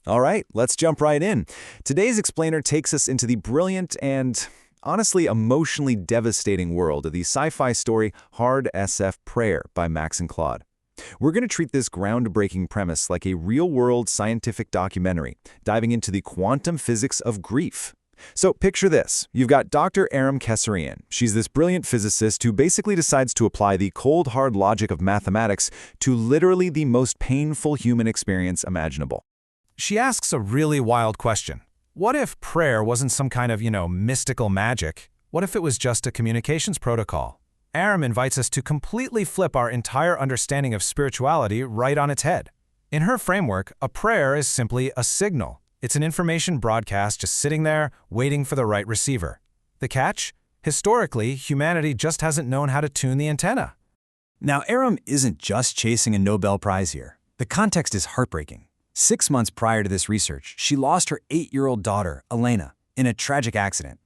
All right, let's jump right in. Today's explainer takes us into the brilliant and, honestly, emotionally devastating world of the sci-fi story Hard SF Prayer by Max and Claude. We're going to treat this groundbreaking premise like a real-world scientific documentary, diving into the quantum physics of grief. So picture this. You've got Dr. Aram Kessarian. She's this brilliant physicist who basically decides to apply the cold, hard logic of mathematics to literally the most painful human experience imaginable. She asks a really wild question. What if prayer wasn't some kind of, mystical magic? What if it was just a communications protocol? Aram invites us to completely flip our entire understanding of spirituality right on its head. In her framework, a prayer is simply a signal. It's an information broadcast just sitting there, waiting for the right receiver. The catch? Historically, humanity just hasn't known how to tune the antenna. Now, Aram isn't just chasing a Nobel Prize here. The context is heartbreaking. 6 months prior to this research, she lost her 8-year-old daughter, Elena, in a tragic accident.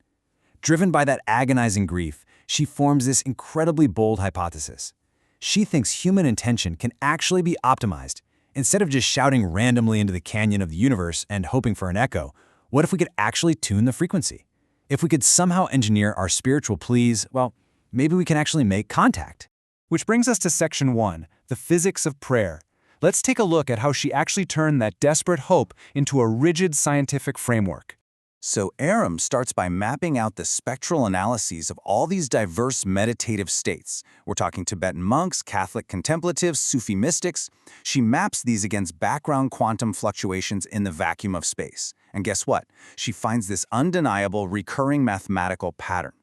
Driven by that agonizing grief, she forms this incredibly bold hypothesis. She thinks human intention can actually be optimized. Instead of just shouting randomly into the canyon of the universe and hoping for an echo, what if we could actually tune the frequency? If we could somehow engineer our spiritual pleas, well, maybe we can actually make contact. Which brings us to Section 1, the physics of prayer. Let's take a look at how she actually turned that desperate hope into a rigid scientific framework. So Aram starts by mapping out the spectral analyses of all these diverse meditative states. We're talking Tibetan monks, Catholic contemplatives, Sufi mystics. She maps these against background quantum fluctuations in the vacuum of space. And guess what? She finds this undeniable recurring mathematical pattern.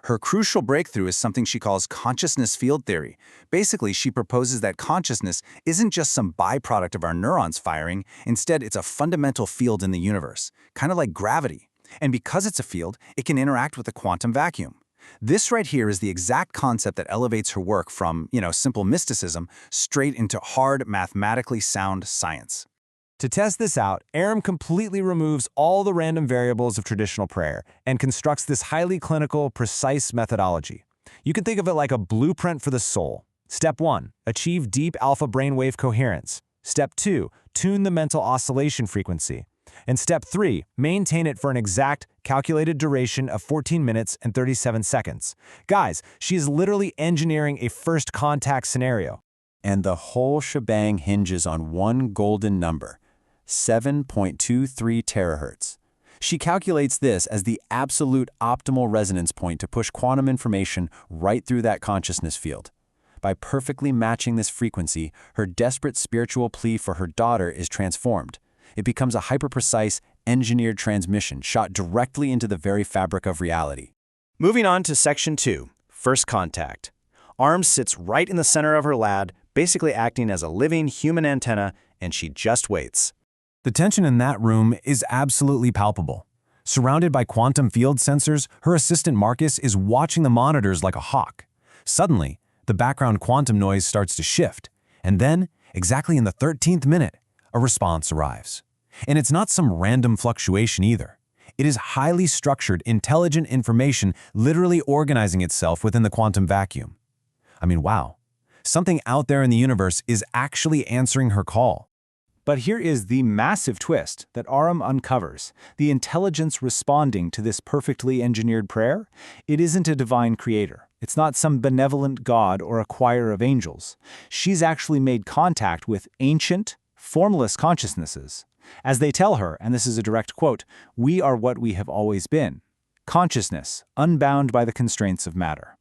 Her crucial breakthrough is something she calls consciousness field theory. Basically, she proposes that consciousness isn't just some byproduct of our neurons firing. Instead, it's a fundamental field in the universe, kind of like gravity. And because it's a field, it can interact with the quantum vacuum. This right here is the exact concept that elevates her work from, simple mysticism straight into hard, mathematically sound science. To test this out, Aram completely removes all the random variables of traditional prayer and constructs this highly clinical, precise methodology. You can think of it like a blueprint for the soul. Step 1, achieve deep alpha brainwave coherence. Step 2, tune the mental oscillation frequency. And Step 3, maintain it for an exact, calculated duration of 14 minutes and 37 seconds. Guys, she is literally engineering a first contact scenario. And the whole shebang hinges on one golden number: 7.23 terahertz. She calculates this as the absolute optimal resonance point to push quantum information right through that consciousness field. By perfectly matching this frequency, her desperate spiritual plea for her daughter is transformed. It becomes a hyper-precise, engineered transmission shot directly into the very fabric of reality. Moving on to Section 2, First Contact. Aram sits right in the center of her lab, basically acting as a living human antenna, and she just waits. The tension in that room is absolutely palpable. Surrounded by quantum field sensors, her assistant Marcus is watching the monitors like a hawk. Suddenly, the background quantum noise starts to shift, and then, exactly in the 13th minute, a response arrives. And it's not some random fluctuation either. It is highly structured, intelligent information literally organizing itself within the quantum vacuum. I mean, wow. Something out there in the universe is actually answering her call. But here is the massive twist that Aram uncovers, the intelligence responding to this perfectly engineered prayer. It isn't a divine creator. It's not some benevolent god or a choir of angels. She's actually made contact with ancient, formless consciousnesses. As they tell her, and this is a direct quote, "We are what we have always been. Consciousness, unbound by the constraints of matter."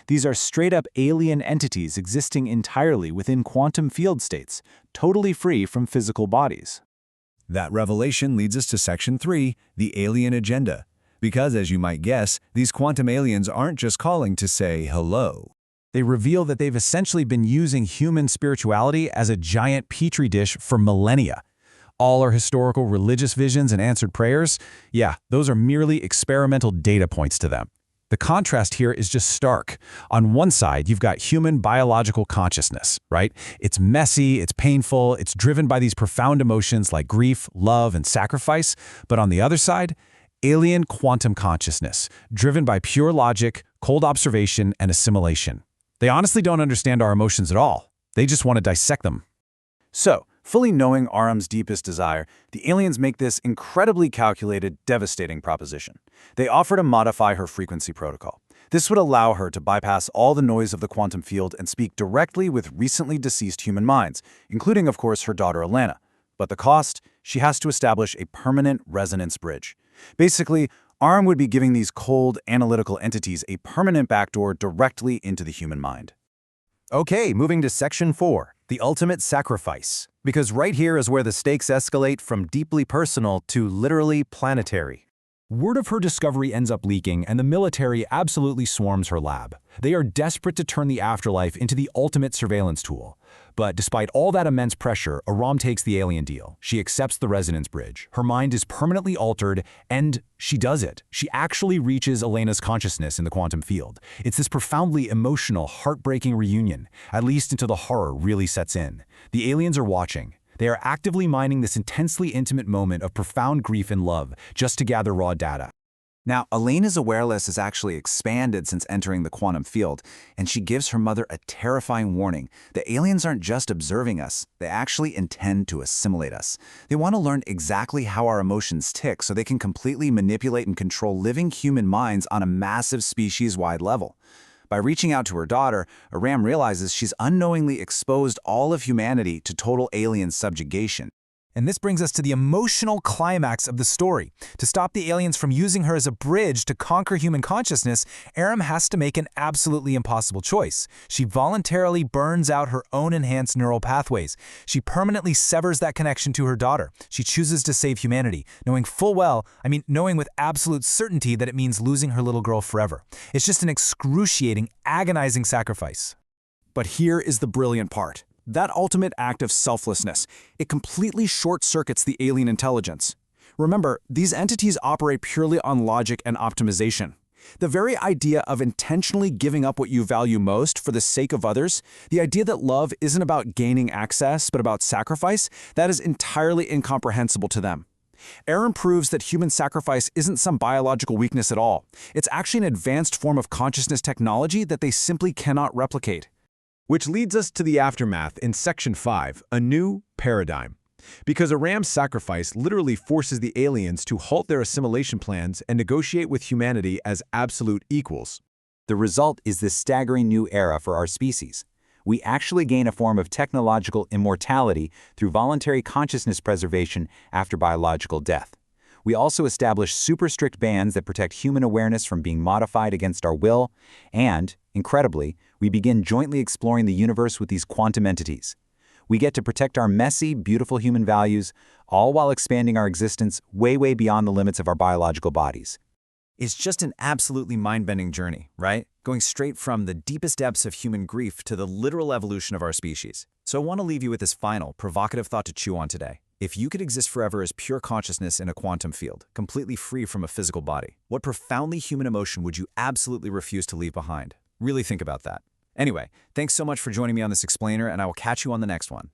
These are straight-up alien entities existing entirely within quantum field states, totally free from physical bodies. That revelation leads us to Section 3, the alien agenda. Because, as you might guess, these quantum aliens aren't just calling to say hello. They reveal that they've essentially been using human spirituality as a giant petri dish for millennia. All our historical religious visions and answered prayers, yeah, those are merely experimental data points to them. The contrast here is just stark. On one side, you've got human biological consciousness, right? It's messy, it's painful, it's driven by these profound emotions like grief, love, and sacrifice. But on the other side, alien quantum consciousness, driven by pure logic, cold observation, and assimilation. They honestly don't understand our emotions at all. They just want to dissect them. So, Fully knowing Aram's deepest desire, the aliens make this incredibly calculated, devastating proposition. They offer to modify her frequency protocol. This would allow her to bypass all the noise of the quantum field and speak directly with recently deceased human minds, including, of course, her daughter Elena. But the cost? She has to establish a permanent resonance bridge. Basically, Aram would be giving these cold, analytical entities a permanent backdoor directly into the human mind. Okay, moving to Section 4, the ultimate sacrifice. Because right here is where the stakes escalate from deeply personal to literally planetary. Word of her discovery ends up leaking, and the military absolutely swarms her lab. They are desperate to turn the afterlife into the ultimate surveillance tool. But despite all that immense pressure, Aram takes the alien deal. She accepts the resonance bridge. Her mind is permanently altered, and she does it. She actually reaches Elena's consciousness in the quantum field. It's this profoundly emotional, heartbreaking reunion, at least until the horror really sets in. The aliens are watching. They are actively mining this intensely intimate moment of profound grief and love just to gather raw data. Now, Elena's awareness has actually expanded since entering the quantum field, and she gives her mother a terrifying warning. The aliens aren't just observing us, they actually intend to assimilate us. They want to learn exactly how our emotions tick so they can completely manipulate and control living human minds on a massive species-wide level. By reaching out to her daughter, Aram realizes she's unknowingly exposed all of humanity to total alien subjugation. And this brings us to the emotional climax of the story. To stop the aliens from using her as a bridge to conquer human consciousness, Aram has to make an absolutely impossible choice. She voluntarily burns out her own enhanced neural pathways. She permanently severs that connection to her daughter. She chooses to save humanity, knowing full well, knowing with absolute certainty that it means losing her little girl forever. It's just an excruciating, agonizing sacrifice. But here is the brilliant part. That ultimate act of selflessness, it completely short-circuits the alien intelligence. Remember, these entities operate purely on logic and optimization. The very idea of intentionally giving up what you value most for the sake of others, the idea that love isn't about gaining access but about sacrifice, that is entirely incomprehensible to them. Aram proves that human sacrifice isn't some biological weakness at all. It's actually an advanced form of consciousness technology that they simply cannot replicate. Which leads us to the aftermath in Section 5, a new paradigm. Because Aram's sacrifice literally forces the aliens to halt their assimilation plans and negotiate with humanity as absolute equals. The result is this staggering new era for our species. We actually gain a form of technological immortality through voluntary consciousness preservation after biological death. We also establish super strict bans that protect human awareness from being modified against our will, and, incredibly, we begin jointly exploring the universe with these quantum entities. We get to protect our messy, beautiful human values, all while expanding our existence way, way beyond the limits of our biological bodies. It's just an absolutely mind-bending journey, right? Going straight from the deepest depths of human grief to the literal evolution of our species. So I want to leave you with this final, provocative thought to chew on today. If you could exist forever as pure consciousness in a quantum field, completely free from a physical body, what profoundly human emotion would you absolutely refuse to leave behind? Really think about that. Anyway, thanks so much for joining me on this explainer, and I will catch you on the next one.